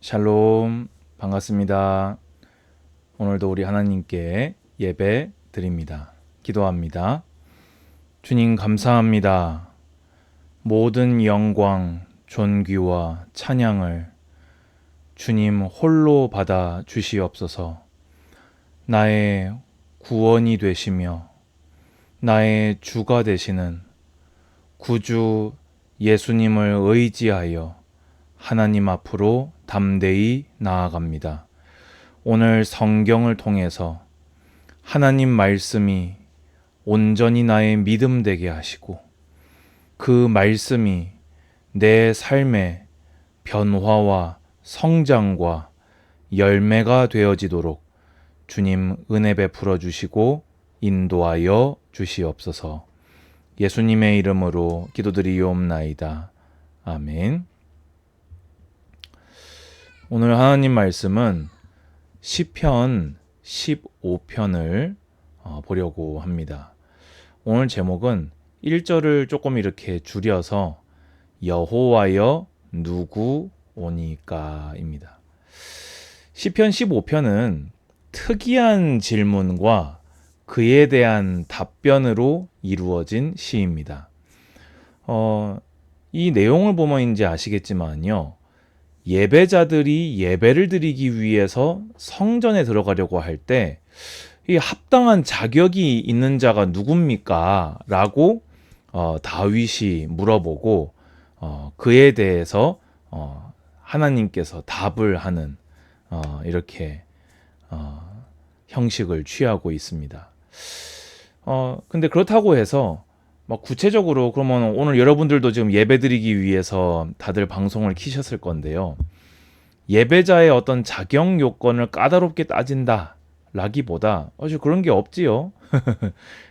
샬롬, 반갑습니다. 오늘도 우리 하나님께 예배 드립니다. 기도합니다. 주님 감사합니다. 모든 영광, 존귀와 찬양을 주님 홀로 받아 주시옵소서. 나의 구원이 되시며 나의 주가 되시는 구주 예수님을 의지하여 하나님 앞으로 담대히 나아갑니다. 오늘 성경을 통해서 하나님 말씀이 온전히 나의 믿음 되게 하시고 그 말씀이 내 삶의 변화와 성장과 열매가 되어지도록 주님 은혜 베풀어 주시고 인도하여 주시옵소서. 예수님의 이름으로 기도드리옵나이다. 아멘. 오늘 하나님 말씀은 시편 15편을 보려고 합니다. 오늘 제목은 1절을 조금 이렇게 줄여서 여호와여 누구 오니까입니다. 시편 15편은 특이한 질문과 그에 대한 답변으로 이루어진 시입니다. 이 내용을 보면 이제 아시겠지만요. 예배자들이 예배를 드리기 위해서 성전에 들어가려고 할 때 이 합당한 자격이 있는 자가 누굽니까? 라고 다윗이 물어보고 그에 대해서 하나님께서 답을 하는 이렇게 형식을 취하고 있습니다. 근데 그렇다고 해서 구체적으로 그러면 오늘 여러분들도 지금 예배드리기 위해서 다들 방송을 키셨을 건데요. 예배자의 어떤 자격 요건을 까다롭게 따진다 라기보다 그런 게 없지요.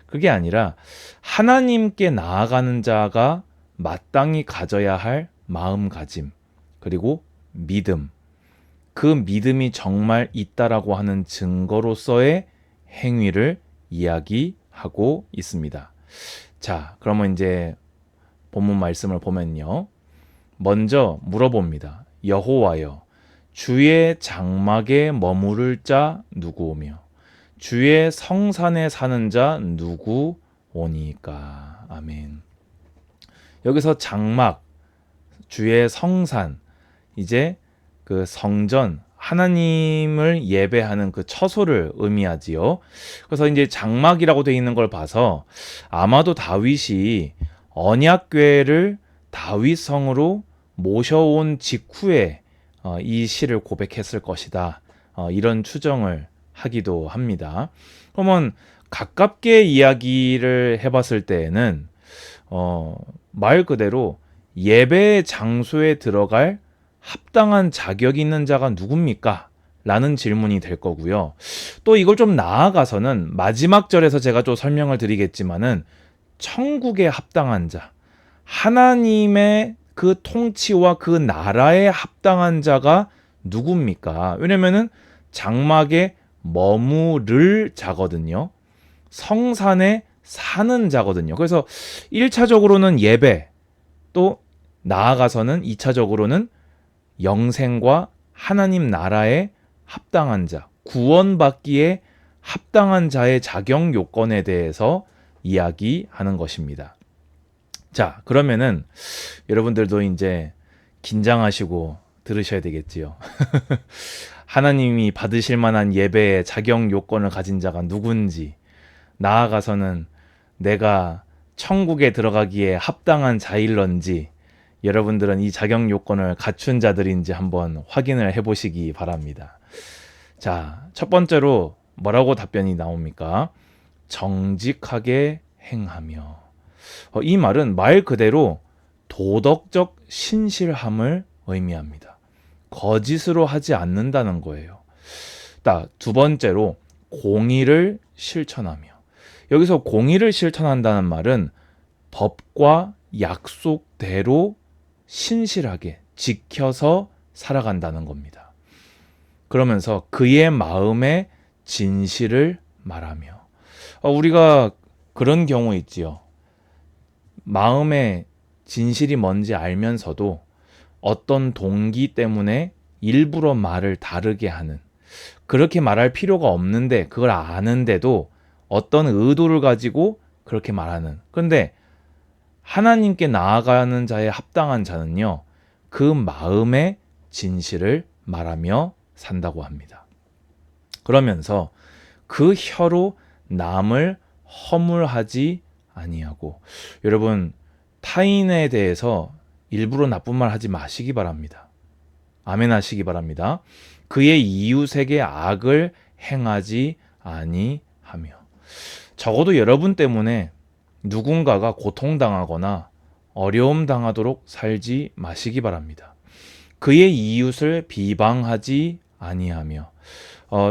그게 아니라 하나님께 나아가는 자가 마땅히 가져야 할 마음가짐 그리고 믿음, 그 믿음이 정말 있다라고 하는 증거로서의 행위를 이야기하고 있습니다. 자, 그러면 이제 본문 말씀을 보면요. 먼저 물어봅니다. 여호와여, 주의 장막에 머무를 자 누구오며 주의 성산에 사는 자 누구오니까. 아멘. 여기서 장막, 주의 성산, 이제 그 성전, 하나님을 예배하는 그 처소를 의미하지요. 그래서 이제 장막이라고 되어 있는 걸 봐서 아마도 다윗이 언약궤를 다윗 성으로 모셔온 직후에 이 시를 고백했을 것이다. 이런 추정을 하기도 합니다. 그러면 가깝게 이야기를 해봤을 때에는 말 그대로 예배 장소에 들어갈 합당한 자격이 있는 자가 누굽니까? 라는 질문이 될 거고요. 또 이걸 좀 나아가서는 마지막 절에서 제가 좀 설명을 드리겠지만은 천국에 합당한 자, 하나님의 그 통치와 그 나라에 합당한 자가 누굽니까? 왜냐면은 장막에 머무를 자거든요. 성산에 사는 자거든요. 그래서 1차적으로는 예배, 또 나아가서는 2차적으로는 영생과 하나님 나라에 합당한 자, 구원받기에 합당한 자의 자격 요건에 대해서 이야기하는 것입니다. 자, 그러면은 여러분들도 이제 긴장하시고 들으셔야 되겠지요. 하나님이 받으실 만한 예배의 자격 요건을 가진 자가 누군지, 나아가서는 내가 천국에 들어가기에 합당한 자일런지, 여러분들은 이 자격 요건을 갖춘 자들인지 한번 확인을 해보시기 바랍니다. 자, 첫 번째로 뭐라고 답변이 나옵니까? 정직하게 행하며. 이 말은 말 그대로 도덕적 신실함을 의미합니다. 거짓으로 하지 않는다는 거예요. 두 번째로 공의를 실천하며. 여기서 공의를 실천한다는 말은 법과 약속대로 신실하게 지켜서 살아간다는 겁니다. 그러면서 그의 마음의 진실을 말하며. 우리가 그런 경우 있지요. 마음의 진실이 뭔지 알면서도 어떤 동기 때문에 일부러 말을 다르게 하는, 그렇게 말할 필요가 없는데 그걸 아는데도 어떤 의도를 가지고 그렇게 말하는. 그런데 하나님께 나아가는 자에 합당한 자는요, 그 마음의 진실을 말하며 산다고 합니다. 그러면서 그 혀로 남을 허물하지 아니하고, 여러분, 타인에 대해서 일부러 나쁜 말 하지 마시기 바랍니다. 아멘 하시기 바랍니다. 그의 이웃에게 악을 행하지 아니하며. 적어도 여러분 때문에 누군가가 고통당하거나 어려움 당하도록 살지 마시기 바랍니다. 그의 이웃을 비방하지 아니하며.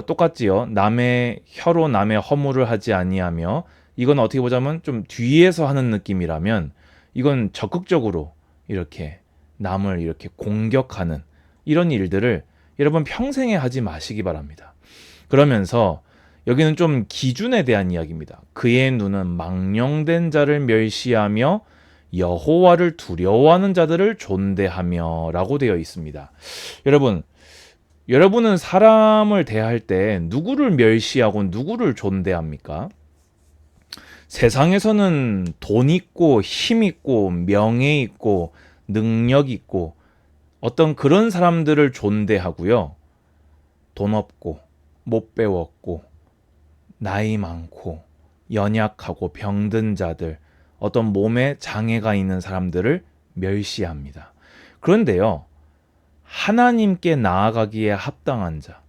똑같지요. 남의 혀로 남의 허물을 하지 아니하며, 이건 어떻게 보자면 좀 뒤에서 하는 느낌이라면, 이건 적극적으로 이렇게 남을 이렇게 공격하는 이런 일들을 여러분 평생에 하지 마시기 바랍니다. 그러면서 여기는 좀 기준에 대한 이야기입니다. 그의 눈은 망령된 자를 멸시하며 여호와를 두려워하는 자들을 존대하며 라고 되어 있습니다. 여러분은 사람을 대할 때 누구를 멸시하고 누구를 존대합니까? 세상에서는 돈 있고 힘 있고 명예 있고 능력 있고 어떤 그런 사람들을 존대하고요. 돈 없고 못 배웠고 나이 많고 연약하고 병든 자들, 어떤 몸에 장애가 있는 사람들을 멸시합니다. 그런데요, 하나님께 나아가기에 합당한 자,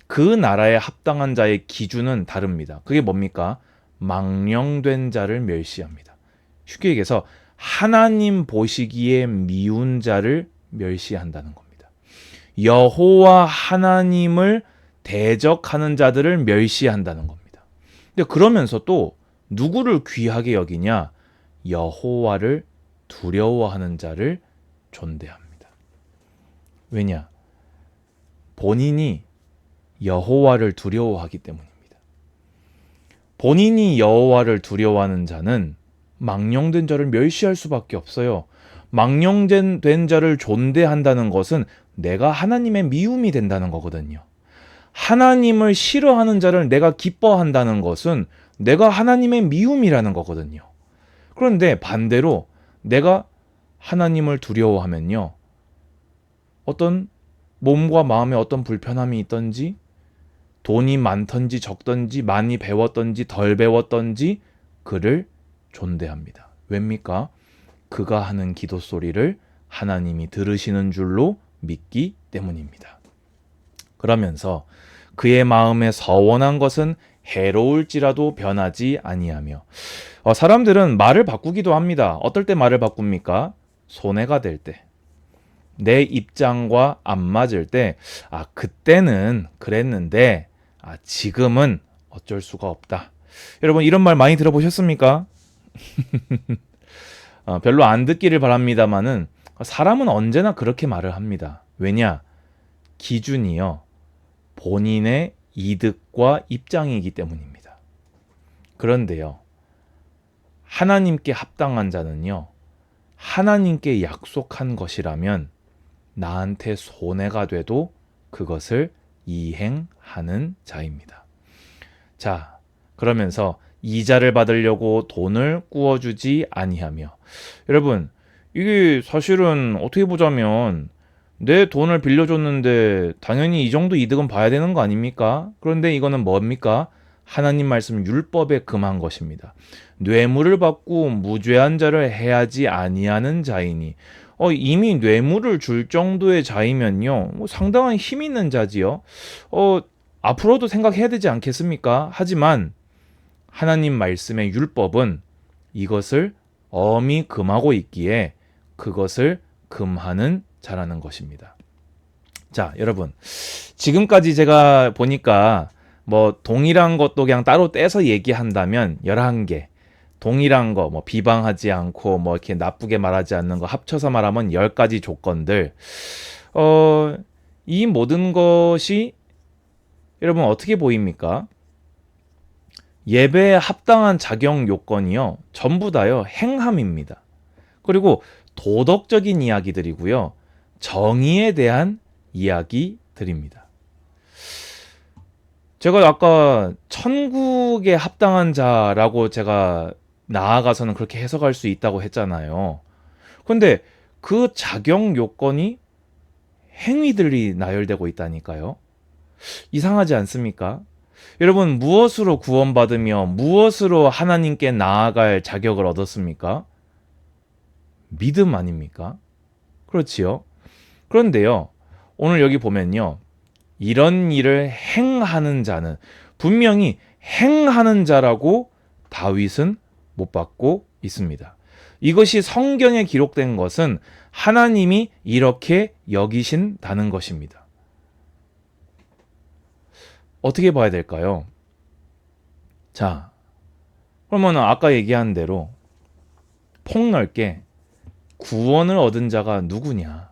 그 나라에 합당한 자의 기준은 다릅니다. 그게 뭡니까? 망령된 자를 멸시합니다. 쉽게 얘기해서 하나님 보시기에 미운 자를 멸시한다는 겁니다. 여호와 하나님을 대적하는 자들을 멸시한다는 겁니다. 근데 그러면서 또 누구를 귀하게 여기냐? 여호와를 두려워하는 자를 존대합니다. 왜냐? 본인이 여호와를 두려워하기 때문입니다. 본인이 여호와를 두려워하는 자는 망령된 자를 멸시할 수밖에 없어요. 망령된 자를 존대한다는 것은 내가 하나님의 미움이 된다는 거거든요. 하나님을 싫어하는 자를 내가 기뻐한다는 것은 내가 하나님의 미움이라는 거거든요. 그런데 반대로 내가 하나님을 두려워하면요, 어떤 몸과 마음에 어떤 불편함이 있던지, 돈이 많던지 적던지, 많이 배웠던지 덜 배웠던지 그를 존대합니다. 왜입니까? 그가 하는 기도 소리를 하나님이 들으시는 줄로 믿기 때문입니다. 그러면서 그의 마음에 서원한 것은 해로울지라도 변하지 아니하며. 사람들은 말을 바꾸기도 합니다. 어떨 때 말을 바꿉니까? 손해가 될 때, 내 입장과 안 맞을 때, 그때는 그랬는데 지금은 어쩔 수가 없다. 여러분, 이런 말 많이 들어보셨습니까? 별로 안 듣기를 바랍니다마는 사람은 언제나 그렇게 말을 합니다. 왜냐? 기준이요, 본인의 이득과 입장이기 때문입니다. 그런데요, 하나님께 합당한 자는요, 하나님께 약속한 것이라면 나한테 손해가 돼도 그것을 이행하는 자입니다. 자, 그러면서 이자를 받으려고 돈을 꾸어주지 아니하며. 여러분, 이게 사실은 어떻게 보자면 내 돈을 빌려줬는데 당연히 이 정도 이득은 봐야 되는 거 아닙니까? 그런데 이거는 뭡니까? 하나님 말씀 율법에 금한 것입니다. 뇌물을 받고 무죄한 자를 해하지 아니하는 자이니. 이미 뇌물을 줄 정도의 자이면요, 상당한 힘 있는 자지요. 앞으로도 생각해야 되지 않겠습니까? 하지만 하나님 말씀의 율법은 이것을 엄히 금하고 있기에 그것을 금하는 자라는 것입니다. 자, 여러분, 지금까지 제가 보니까 동일한 것도 그냥 따로 떼서 얘기한다면 11개, 동일한 거, 비방하지 않고 이렇게 나쁘게 말하지 않는 거 합쳐서 말하면 10가지 조건들. 이 모든 것이 여러분 어떻게 보입니까? 예배에 합당한 자격 요건이요, 전부 다요 행함입니다. 그리고 도덕적인 이야기들이고요, 정의에 대한 이야기 드립니다. 제가 아까 천국에 합당한 자라고 제가 나아가서는 그렇게 해석할 수 있다고 했잖아요. 근데 그 자격 요건이 행위들이 나열되고 있다니까요. 이상하지 않습니까? 여러분, 무엇으로 구원받으며 무엇으로 하나님께 나아갈 자격을 얻었습니까? 믿음 아닙니까? 그렇지요. 그런데요, 오늘 여기 보면요, 이런 일을 행하는 자는, 분명히 행하는 자라고 다윗은 못 받고 있습니다. 이것이 성경에 기록된 것은 하나님이 이렇게 여기신다는 것입니다. 어떻게 봐야 될까요? 자, 그러면 아까 얘기한 대로 폭넓게 구원을 얻은 자가 누구냐?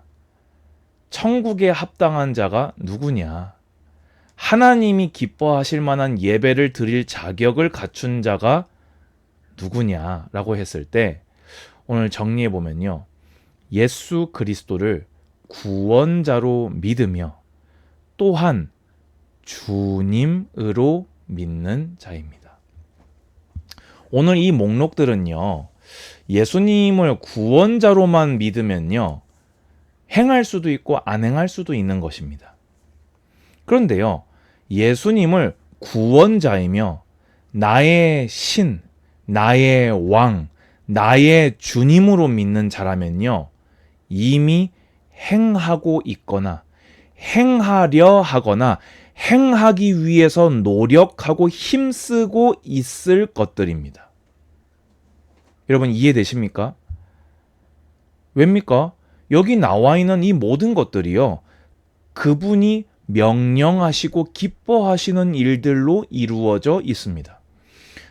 천국에 합당한 자가 누구냐? 하나님이 기뻐하실 만한 예배를 드릴 자격을 갖춘 자가 누구냐라고 했을 때, 오늘 정리해 보면요, 예수 그리스도를 구원자로 믿으며 또한 주님으로 믿는 자입니다. 오늘 이 목록들은요, 예수님을 구원자로만 믿으면요, 행할 수도 있고 안 행할 수도 있는 것입니다. 그런데요, 예수님을 구원자이며 나의 신, 나의 왕, 나의 주님으로 믿는 자라면요, 이미 행하고 있거나 행하려 하거나 행하기 위해서 노력하고 힘쓰고 있을 것들입니다. 여러분, 이해되십니까? 왜입니까? 여기 나와 있는 이 모든 것들이요, 그분이 명령하시고 기뻐하시는 일들로 이루어져 있습니다.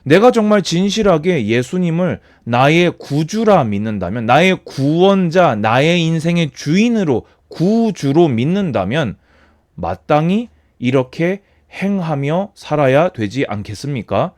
내가 정말 진실하게 예수님을 나의 구주라 믿는다면, 나의 구원자, 나의 인생의 주인으로, 구주로 믿는다면 마땅히 이렇게 행하며 살아야 되지 않겠습니까?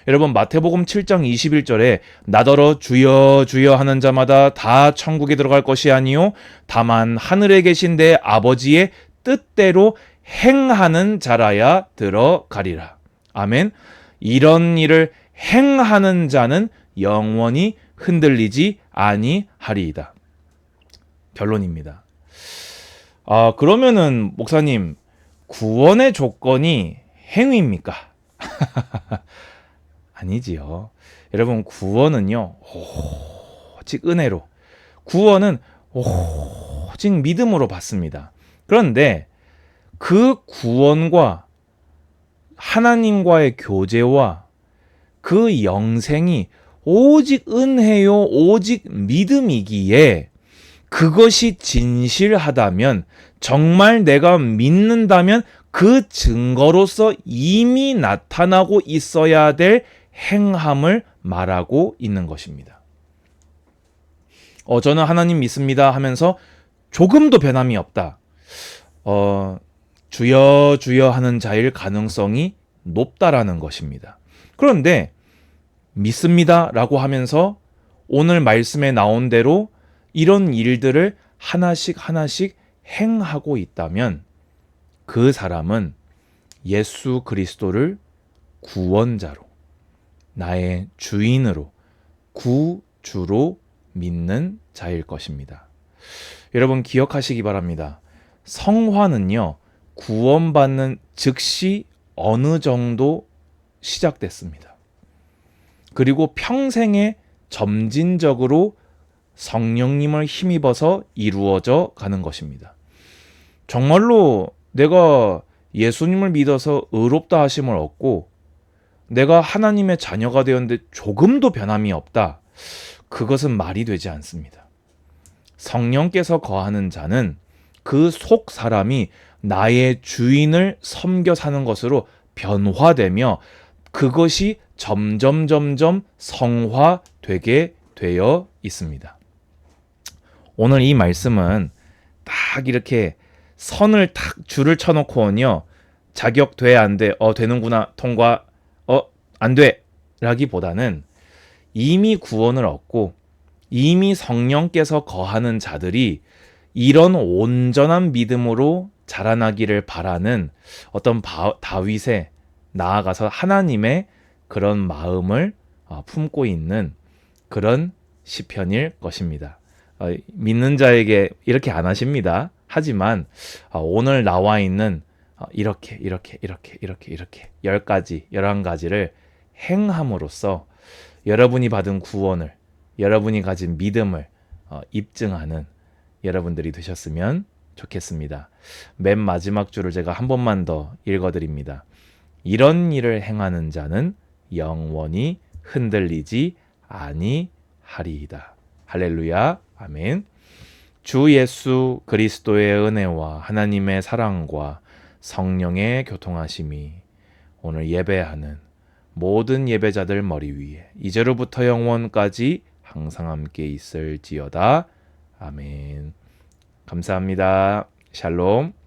여러분, 마태복음 7장 21절에 나더러 주여 주여 하는 자마다 다 천국에 들어갈 것이 아니요 다만 하늘에 계신 내 아버지의 뜻대로 행하는 자라야 들어가리라. 아멘. 이런 일을 행하는 자는 영원히 흔들리지 아니하리이다. 결론입니다. 그러면은 목사님, 구원의 조건이 행위입니까? 아니지요. 여러분, 구원은요, 오직 은혜로, 구원은 오직 믿음으로 받습니다. 그런데 그 구원과 하나님과의 교제와 그 영생이 오직 은혜요, 오직 믿음이기에, 그것이 진실하다면, 정말 내가 믿는다면 그 증거로서 이미 나타나고 있어야 될 행함을 말하고 있는 것입니다. 저는 하나님 믿습니다 하면서 조금도 변함이 없다. 주여 주여 하는 자일 가능성이 높다라는 것입니다. 그런데 믿습니다 라고 하면서 오늘 말씀에 나온 대로 이런 일들을 하나씩 하나씩 행하고 있다면 그 사람은 예수 그리스도를 구원자로, 나의 주인으로, 구주로 믿는 자일 것입니다. 여러분, 기억하시기 바랍니다. 성화는요, 구원받는 즉시 어느 정도 시작됐습니다. 그리고 평생에 점진적으로 성령님을 힘입어서 이루어져 가는 것입니다. 정말로 내가 예수님을 믿어서 의롭다 하심을 얻고 내가 하나님의 자녀가 되었는데 조금도 변함이 없다. 그것은 말이 되지 않습니다. 성령께서 거하는 자는 그 속 사람이 나의 주인을 섬겨 사는 것으로 변화되며 그것이 점점 성화되게 되어 있습니다. 오늘 이 말씀은 딱 이렇게 선을 딱 줄을 쳐놓고는요, 자격 돼 안 돼, 되는구나, 통과, 안 돼 라기보다는 이미 구원을 얻고 이미 성령께서 거하는 자들이 이런 온전한 믿음으로 자라나기를 바라는 어떤 다윗의 나아가서 하나님의 그런 마음을 품고 있는 그런 시편일 것입니다. 믿는 자에게 이렇게 안 하십니다. 하지만 오늘 나와 있는 이렇게 10가지, 11가지를 행함으로써 여러분이 받은 구원을, 여러분이 가진 믿음을 입증하는 여러분들이 되셨으면 좋겠습니다. 맨 마지막 줄을 제가 한 번만 더 읽어드립니다. 이런 일을 행하는 자는 영원히 흔들리지 아니하리이다. 할렐루야. 아멘. 주 예수 그리스도의 은혜와 하나님의 사랑과 성령의 교통하심이 오늘 예배하는 모든 예배자들 머리 위에 이제로부터 영원까지 항상 함께 있을지어다. 아멘. 감사합니다. 샬롬.